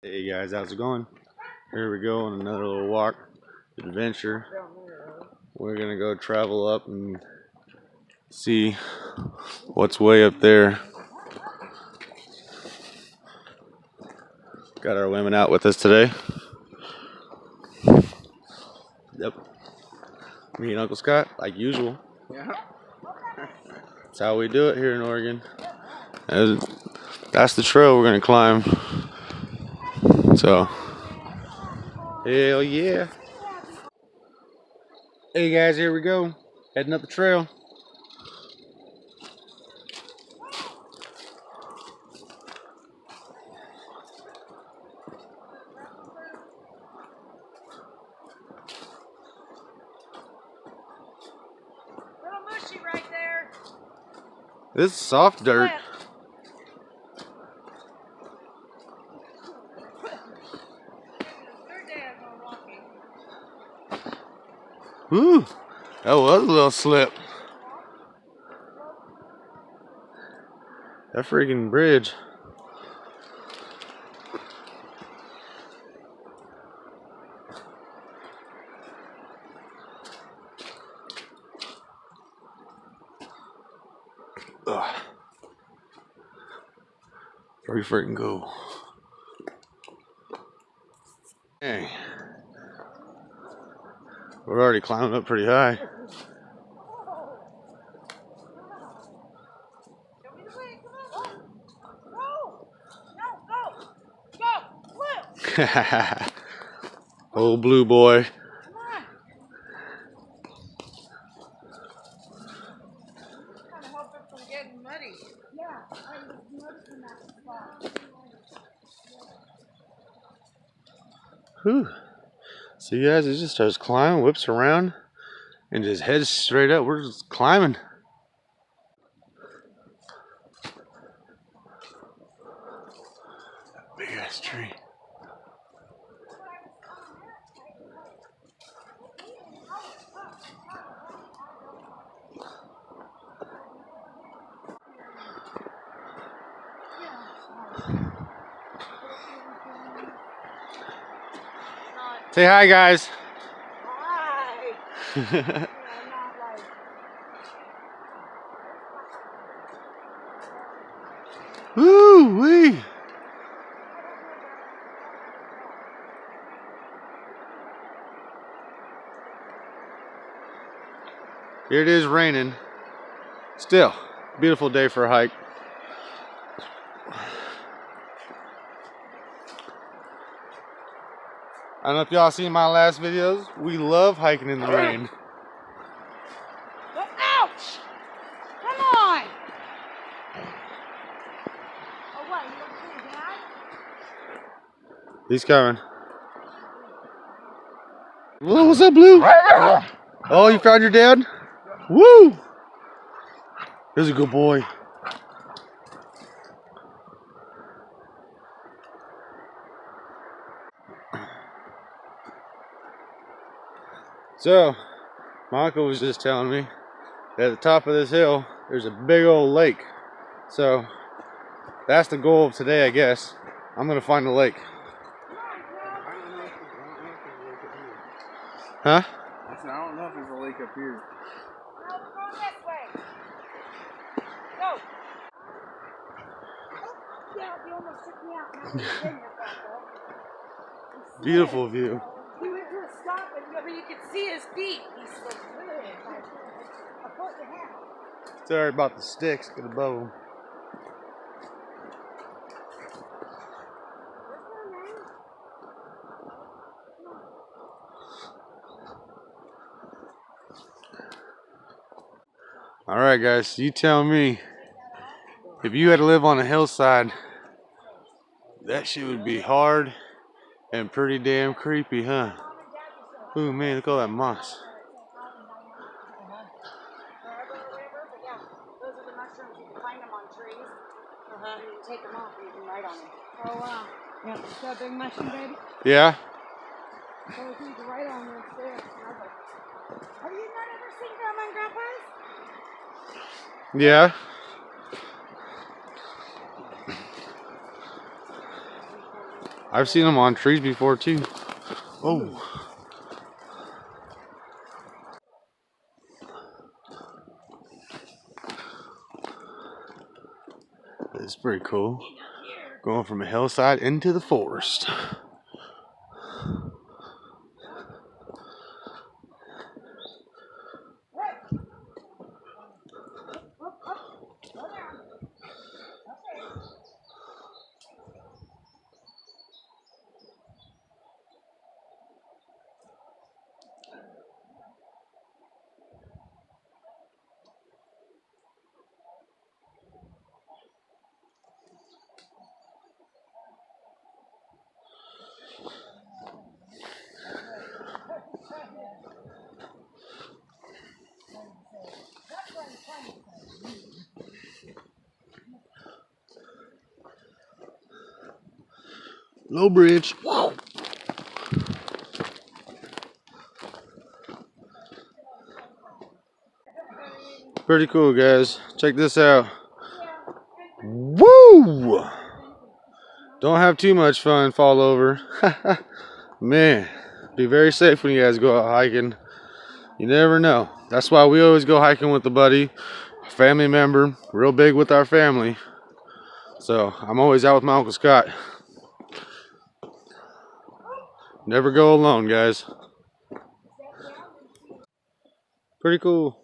Hey guys, how's it going? Here we go on another little walk adventure. We're gonna go travel up and see what's way up there. Got our women out with us today. Yep. Me and Uncle Scott, like usual. Yeah. That's how we do it here in Oregon. That's the trail we're gonna climb. So, hell yeah. Hey guys, here we go. Heading up the trail. Little mushy right there. This is soft dirt. Whew, that was a little slip. That freaking bridge. Ugh. Pretty freaking cool. Dang. We're already climbing up pretty high. Old blue boy. Whew. So you guys, it just starts climbing, whips around, and just heads straight up. We're just climbing. Big ass tree. Say hi, guys. Hi. Woo wee. Here it is raining. Still, beautiful day for a hike. I don't know if y'all seen my last videos. We love hiking in the rain. Ouch! Come on! Oh, what? You want to see your dad? He's coming. What's up, Blue? Oh, you found your dad? Woo! He's a good boy. So, my uncle was just telling me that at the top of this hill, there's a big old lake. So, that's the goal of today, I guess. I'm gonna find the lake. Huh? I said, I don't know if there's a lake up here. No, we're going this way. Go. Yeah, you almost took me out. Beautiful view. He went to a stop, and you could see his feet. He's like, a foot and a half. Sorry about the sticks, get above them. Alright guys, you tell me, if you had to live on a hillside, that shit would be hard and pretty damn creepy, huh? Ooh man, look at all that moss. Those are the mushrooms. You can find them on trees. And you take them off and you can write on them. Oh wow. Yeah, you saw a big mushroom, baby? Yeah? So you can write on this there. Have you not ever seen Grandma and Grandpa's? Yeah. I've seen them on trees before too. Oh. It's pretty cool. Going from a hillside into the forest. Low bridge. Pretty cool, guys. Check this out. Woo! Don't have too much fun, fall over. Man, be very safe when you guys go out hiking. You never know. That's why we always go hiking with a buddy, a family member, real big with our family. So I'm always out with my Uncle Scott. Never go alone, guys. Pretty cool.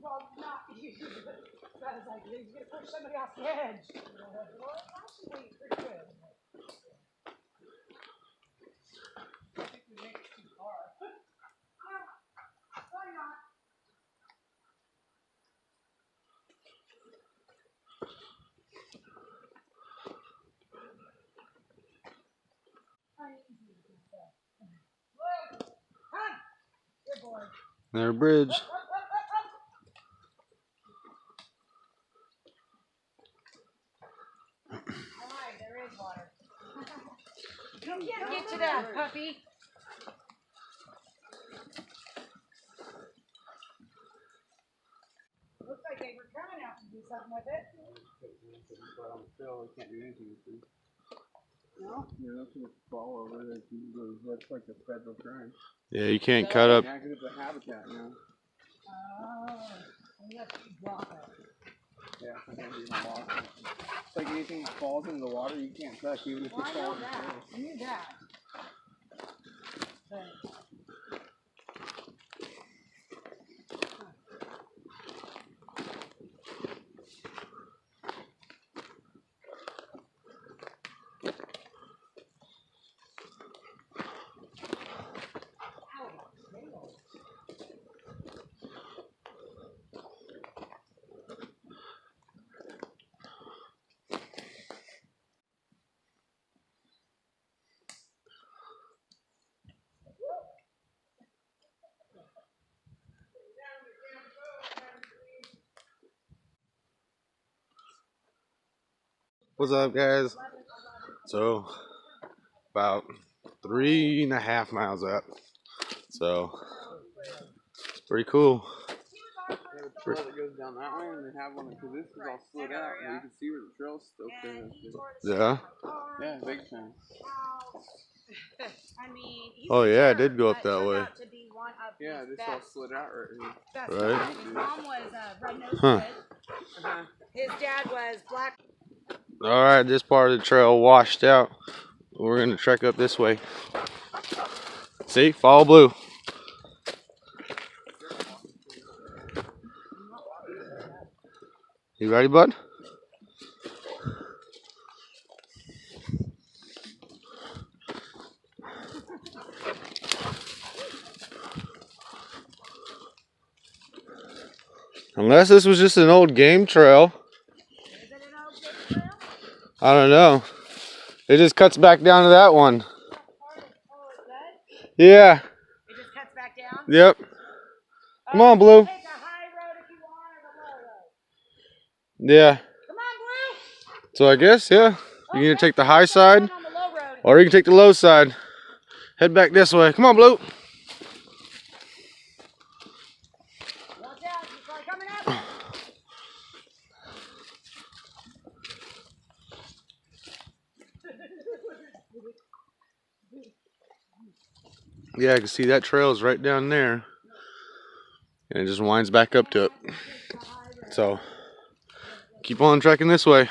Well, not you. I was like, you're gonna push somebody off the edge. Well, it's actually pretty good. I think we make it too far. Why not? Good boy. Their bridge. Alright, there is water. Come get to that, puppy. Looks like they were coming out to do something with it. Can't do anything with it. No? You're not supposed to fall over. That's like a federal crime. Yeah, you can't cut up. Yeah, because it's a habitat now. Oh, unless you drop it. Yeah, I can't even walk. It's like anything that falls into the water, you can't touch, even if Well, it I know falls. that. I knew that. But What's up, guys? So, about 3.5 miles up. So, it's pretty cool. The trail that goes down that way, and they have one because this is all split out, and you can see where the trail's still there. Yeah. Yeah, big time. I mean, Oh yeah, I did go up that way. Yeah, this all split out right Best Right. friends. His mom was red-nosed Huh. kid. His dad was black. All right, this part of the trail washed out. We're gonna trek up this way. See, follow blue. You ready, bud? Unless this was just an old game trail. Is it an old game trail? I don't know. It just cuts back down to that one. Yeah. It just cuts back down? Yep. Come on, Blue. Take the high road if you want, or the low road. Yeah. Come on, Blue. So I guess, yeah. You can take the high side, On the low road. or you can take the low side. Head back this way. Come on, Blue. Watch out, he's probably coming up. Yeah, I can see that trail is right down there. And it just winds back up to it. So, keep on trekking this way.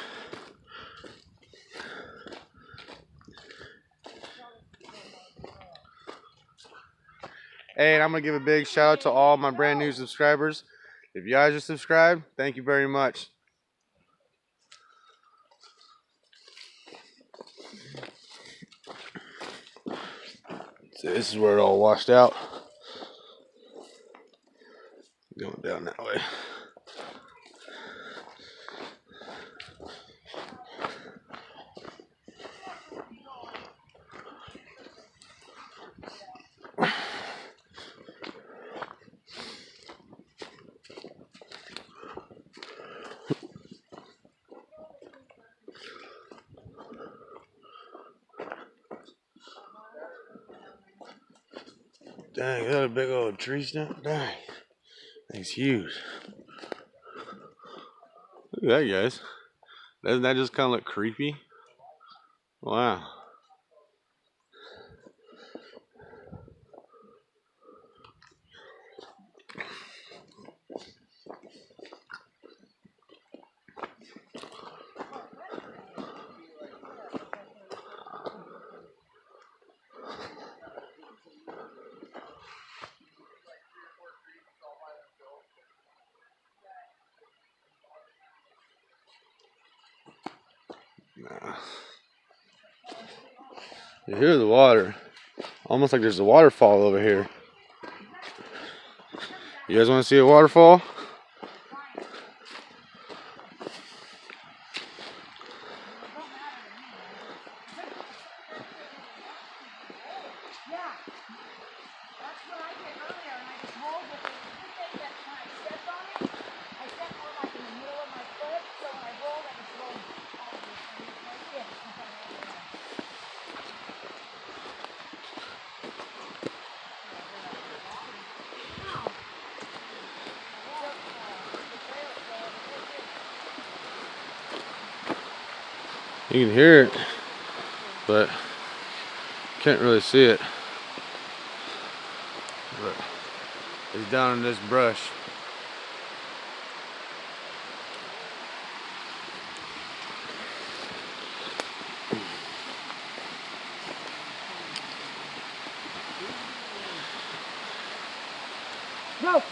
Hey, and I'm going to give a big shout out to all my brand new subscribers. If you guys are subscribed, thank you very much. So this is where it all washed out. Going down that way. Dang, is that a big old tree stump? Dang. Thing's huge. Look at that, guys. Doesn't that just kind of look creepy? Wow. Nah. You hear the water. Almost like there's a waterfall over here. You guys want to see a waterfall? Yeah. That's what I did earlier, and I just rolled with it. The good thing that when I stepped on it, I stepped more like in the middle of my foot, so when I rolled, I just rolled all the way. Yeah. You can hear it, but can't really see it. But it's down in this brush. Go!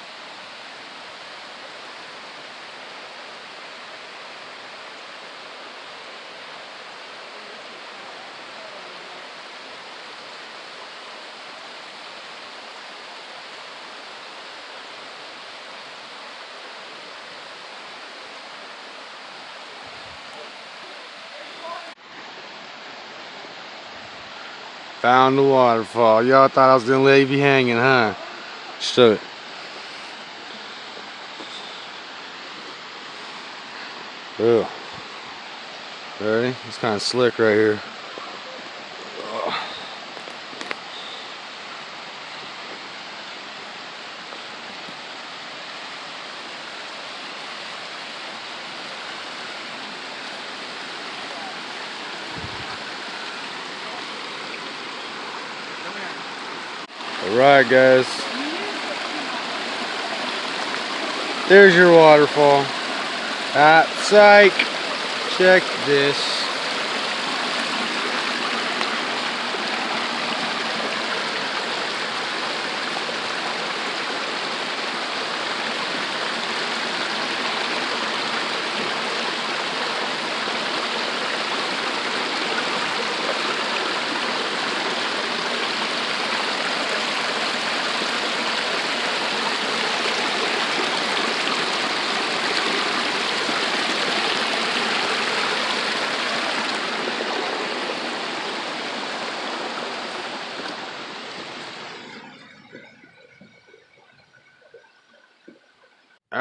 Found the waterfall. Y'all thought I was gonna leave you hanging, huh? Show it. Ugh. Ready? It's kind of slick right here. Alright, guys. There's your waterfall. Ah, psych. Check this.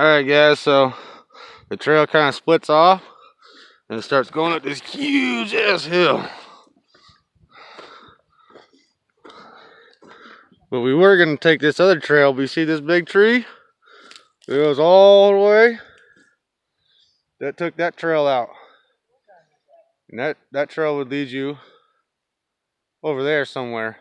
Alright guys, so the trail kind of splits off and it starts going up this huge ass hill. But we were going to take this other trail, but you see this big tree? It goes all the way. That took that trail out. And that trail would lead you over there somewhere.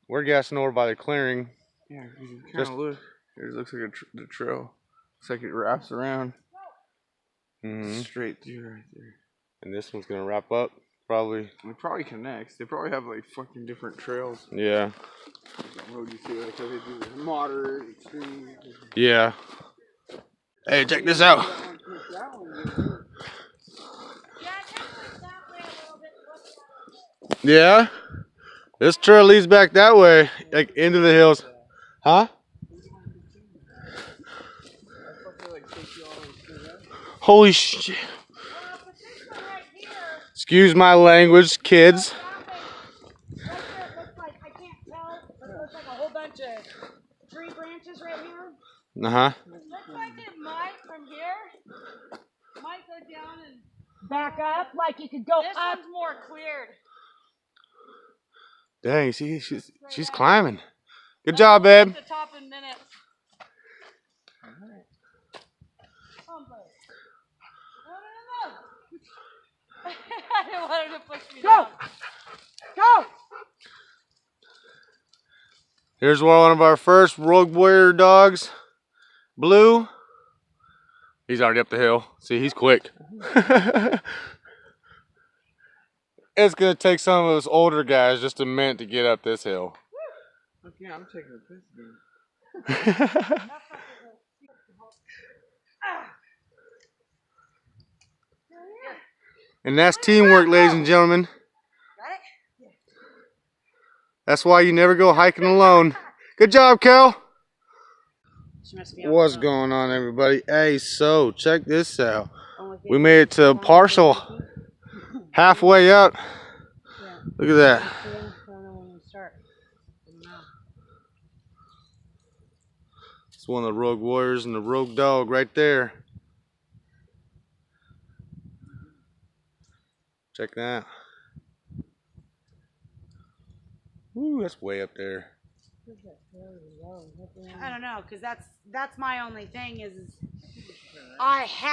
We're guessing over by the clearing. Yeah, you can kind of look. It looks like the trail. Looks like it wraps around. Straight through right there. And this one's gonna wrap up, probably. It probably connects. They probably have like fucking different trails. Yeah. What would you say? Like how they do the moderate, extreme. Yeah. Hey, check this out. Yeah. This trail leads back that way, like into the hills. Huh? Holy shit. Excuse my language, kids. Right there, it looks like, I can't tell, but it looks like a whole bunch of tree branches right here. Uh-huh. Looks like it might, from here, might go down and back up, like you could go up. This one's more cleared. Dang, see, she's climbing. Good job, babe. The top in minutes. I didn't want him to push me down. Go! Here's one of our first Rogue Warrior dogs, Blue. He's already up the hill. See, he's quick. It's gonna take some of those older guys just a minute to get up this hill. Okay, I'm taking a piss, dude. And that's teamwork, ladies and gentlemen. That's why you never go hiking alone. Good job, Kel. What's going on, everybody? Hey, so check this out. We made it to partial, halfway up. Look at that. It's one of the Rogue Warriors and the Rogue Dog right there. Check that out. Ooh, that's way up there. I don't know, because that's my only thing is I have